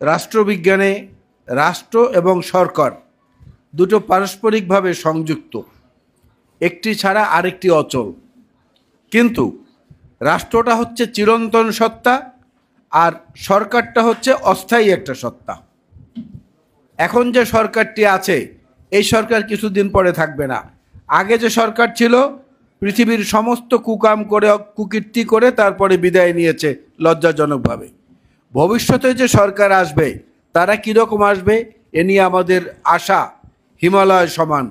রাষ্ট্রবিজ্ঞানে রাষ্ট্র এবং সরকার দুটো পারস্পরিকভাবে সংযুক্ত, একটি ছাড়া আরেকটি অচল। কিন্তু রাষ্ট্রটা হচ্ছে চিরন্তন সত্তা, আর সরকারটা হচ্ছে অস্থায়ী একটা সত্তা। এখন যে সরকারটি আছে, এই সরকার কিছুদিন পরে থাকবে না। আগে যে সরকার ছিল, পৃথিবীর সমস্ত কুকাম করে, কুকীর্তি করে তারপরে বিদায় নিয়েছে লজ্জাজনকভাবে। ভবিষ্যতে যে সরকার আসবে, তারা কীরকম আসবে এ নিয়ে আমাদের আশা হিমালয় সমান।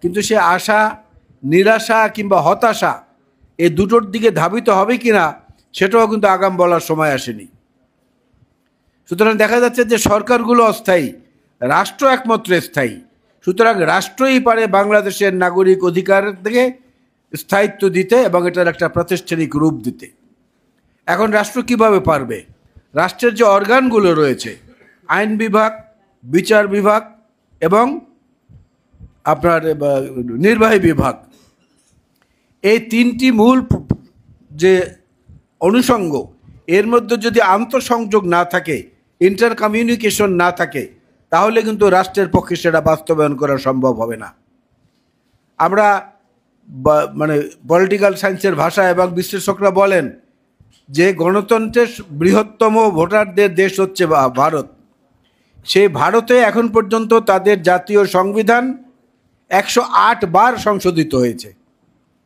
কিন্তু সে আশা, নিরাশা কিংবা হতাশা, এই দুটোর দিকে ধাবিত হবে কিনা সেটাও কিন্তু আগাম বলার সময় আসেনি। সুতরাং দেখা যাচ্ছে যে সরকারগুলো অস্থায়ী, রাষ্ট্র একমাত্র স্থায়ী। সুতরাং রাষ্ট্রই পারে বাংলাদেশের নাগরিক অধিকার থেকে স্থায়িত্ব দিতে এবং এটার একটা প্রাতিষ্ঠানিক রূপ দিতে। এখন রাষ্ট্র কিভাবে পারবে? রাষ্ট্রের যে অর্গানগুলো রয়েছে, আইন বিভাগ, বিচার বিভাগ এবং আপনার নির্বাহী বিভাগ, এই তিনটি মূল যে অনুষঙ্গ, এর মধ্যে যদি আন্তঃসংযোগ না থাকে, ইন্টার কমিউনিকেশন না থাকে, তাহলে কিন্তু রাষ্ট্রের পক্ষে সেটা বাস্তবায়ন করা সম্ভব হবে না। আমরা মানে পলিটিক্যাল সায়েন্সের ভাষা এবং বিশ্লেষকরা বলেন যে গণতন্ত্রের বৃহত্তম ভোটারদের দেশ হচ্ছে ভারত। সেই ভারতে এখন পর্যন্ত তাদের জাতীয় সংবিধান 108 বার সংশোধিত হয়েছে,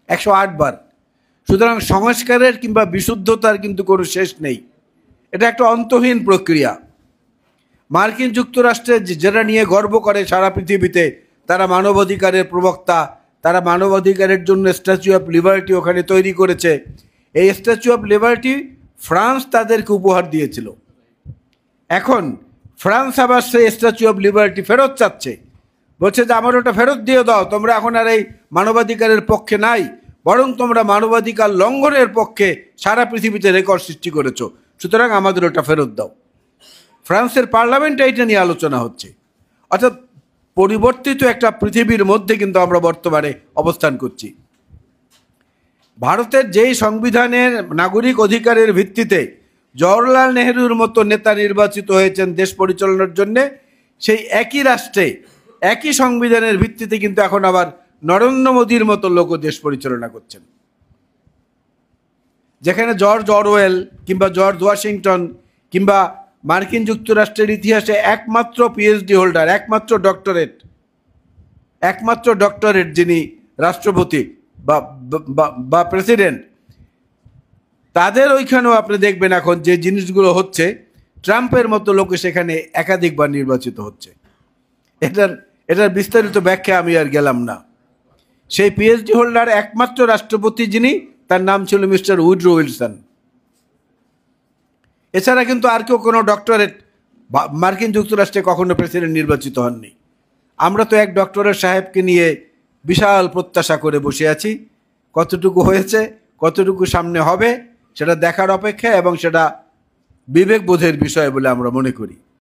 108 বার। সুতরাং সংস্কারের কিংবা বিশুদ্ধতার কিন্তু কোনো শেষ নেই। এটা একটা অন্তহীন প্রক্রিয়া। মার্কিন যুক্তরাষ্ট্রে যেটা নিয়ে গর্ব করে সারা পৃথিবীতে, তারা মানবাধিকারের প্রবক্তা, তারা মানবাধিকারের জন্য স্ট্যাচু অফ লিবার্টি ওখানে তৈরি করেছে। এই স্ট্যাচু অফ লিবার্টি ফ্রান্স তাদেরকে উপহার দিয়েছিল। এখন ফ্রান্স আবার সেই স্ট্যাচু অফ লিবার্টি ফেরত চাচ্ছে, বলছে যে আমার ওটা ফেরত দিয়ে দাও, তোমরা এখন আর এই মানবাধিকারের পক্ষে নাই, বরং তোমরা মানবাধিকার লঙ্ঘনের পক্ষে সারা পৃথিবীতে রেকর্ড সৃষ্টি করেছো, সুতরাং আমাদের ওটা ফেরত দাও। ফ্রান্সের পার্লামেন্টে এইটা নিয়ে আলোচনা হচ্ছে। অর্থাৎ পরিবর্তিত একটা পৃথিবীর মধ্যে কিন্তু আমরা বর্তমানে অবস্থান করছি। ভারতের যেই সংবিধানের নাগরিক অধিকারের ভিত্তিতে জওহরলাল নেহরুর মতো নেতা নির্বাচিত হয়েছেন দেশ পরিচালনার জন্যে, সেই একই রাষ্ট্রে একই সংবিধানের ভিত্তিতে কিন্তু এখন আবার নরেন্দ্র মোদীর মতো লোকও দেশ পরিচালনা করছেন। যেখানে জর্জ অরওয়েল কিংবা জর্জ ওয়াশিংটন কিংবা মার্কিন যুক্তরাষ্ট্রের ইতিহাসে একমাত্র পিএইচডি হোল্ডার, একমাত্র ডক্টরেট যিনি রাষ্ট্রপতি বা প্রেসিডেন্ট, তাদের ওইখানেও আপনি দেখবেন এখন যে জিনিসগুলো হচ্ছে, ট্রাম্পের মতো লোক সেখানে একাধিকবার নির্বাচিত হচ্ছে। এটার বিস্তারিত ব্যাখ্যা আমি আর গেলাম না। সেই পিএইচডি হোল্ডার একমাত্র রাষ্ট্রপতি যিনি, তার নাম ছিল মিস্টার উড্রো উইলসন। এছাড়া কিন্তু আর কেউ কোনো ডক্টরেট মার্কিন যুক্তরাষ্ট্রে কখনো প্রেসিডেন্ট নির্বাচিত হননি। আমরা তো এক ডক্টরেট সাহেবকে নিয়ে বিশাল প্রত্যাশা করে বসে আছি। কতটুকু হয়েছে, কতটুকু সামনে হবে, সেটা দেখার অপেক্ষা এবং সেটা বিবেকবোধের বিষয় বলে আমরা মনে করি।